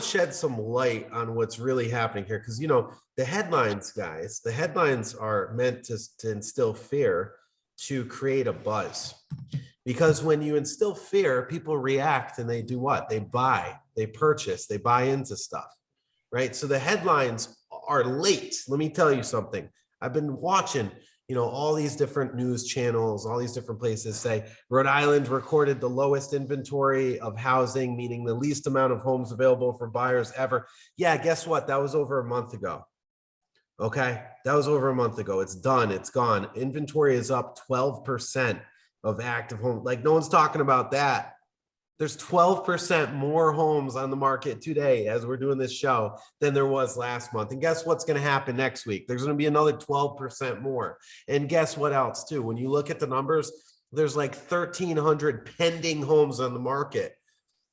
to shed some light on what's really happening here. Because, you know, the headlines, guys, the headlines are meant to instill fear, to create a buzz. Because when you instill fear, people react and they do what? They buy, they purchase, they buy into stuff, right? So the headlines are late. Let me tell you something. I've been watching, you know, all these different news channels, all these different places say Rhode Island recorded the lowest inventory of housing, meaning the least amount of homes available for buyers ever. Yeah, guess what? That was over a month ago. Okay, that was over a month ago. It's done. It's gone. Inventory is up 12% of active homes. Like, no one's talking about that. There's 12% more homes on the market today as we're doing this show than there was last month. And guess what's going to happen next week? There's going to be another 12% more. And guess what else too? When you look at the numbers, there's like 1,300 pending homes on the market.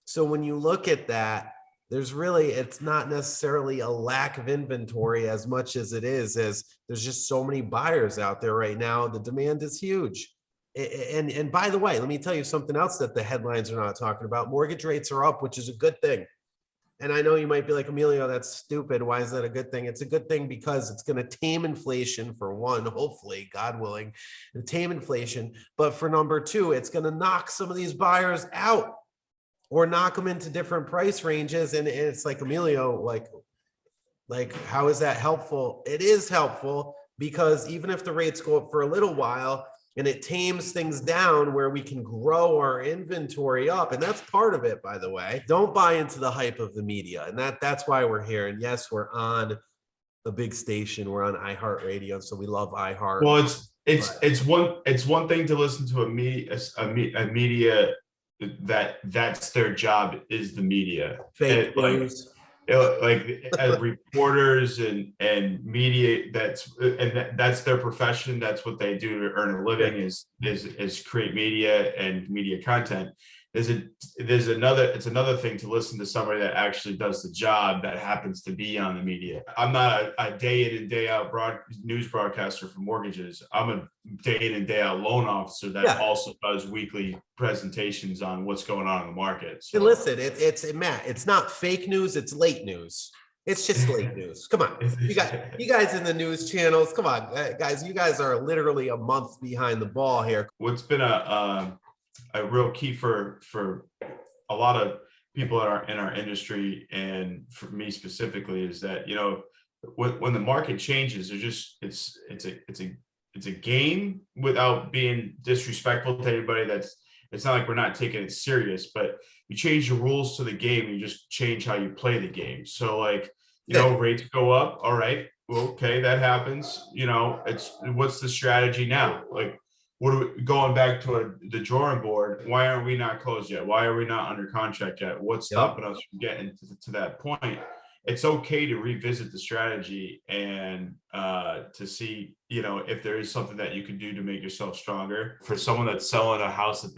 So when you look at that, there's really, it's not necessarily a lack of inventory as much as it is as there's just so many buyers out there right now. The demand is huge. And by the way, let me tell you something else that the headlines are not talking about. Mortgage rates are up, which is a good thing. And I know you might be like, Emilio, that's stupid. Why is that a good thing? It's a good thing because it's going to tame inflation, for one, hopefully, God willing, tame inflation. But for number two, it's going to knock some of these buyers out or knock them into different price ranges. And it's like, Emilio, like, how is that helpful? It is helpful because even if the rates go up for a little while, and it tames things down where we can grow our inventory up. And that's part of it, by the way. Don't buy into the hype of the media. And that's why we're here. And yes, we're on a big station. We're on iHeartradio. So we love iHeart. Well, it's one thing to listen to a media that's their job is the media. Fake news. Like as reporters and media, that's their profession. That's what they do to earn a living is create media and media content. It's another thing to listen to somebody that actually does the job that happens to be on the media. I'm not a day in and day out news broadcaster for mortgages. I'm a day in and day out loan officer that also does weekly presentations on what's going on in the market. So. And listen, Matt, it's not fake news, it's late news. It's just late news. Come on. You guys in the news channels, come on, guys. You guys are literally a month behind the ball here. What's been a real key for a lot of people in our industry, and for me specifically, is that, you know, when the market changes, it's a game without being disrespectful to anybody. It's not like we're not taking it serious, but you change the rules to the game, you just change how you play the game. So like, you know, rates go up. All right, well, okay, that happens. You know, what's the strategy now? Like, what are we going back to the drawing board? Why aren't we not closed yet? Why are we not under contract yet? What's stopping us from getting to that point? It's okay to revisit the strategy and to see, you know, if there is something that you can do to make yourself stronger. For someone that's selling a house that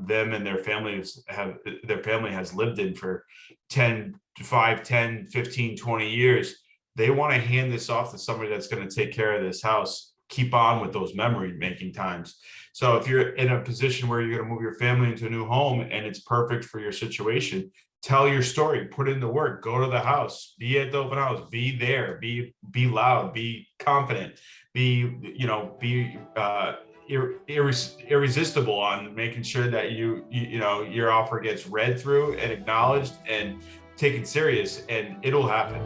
them and their family has lived in for 10, 15, 20 years, they want to hand this off to somebody that's going to take care of this house, keep on with those memory making times. So if you're in a position where you're going to move your family into a new home and it's perfect for your situation, tell your story, put in the work, go to the house, be at the open house, be there, be loud, be confident, be irresistible on making sure that you know your offer gets read through and acknowledged and taken serious, and it'll happen.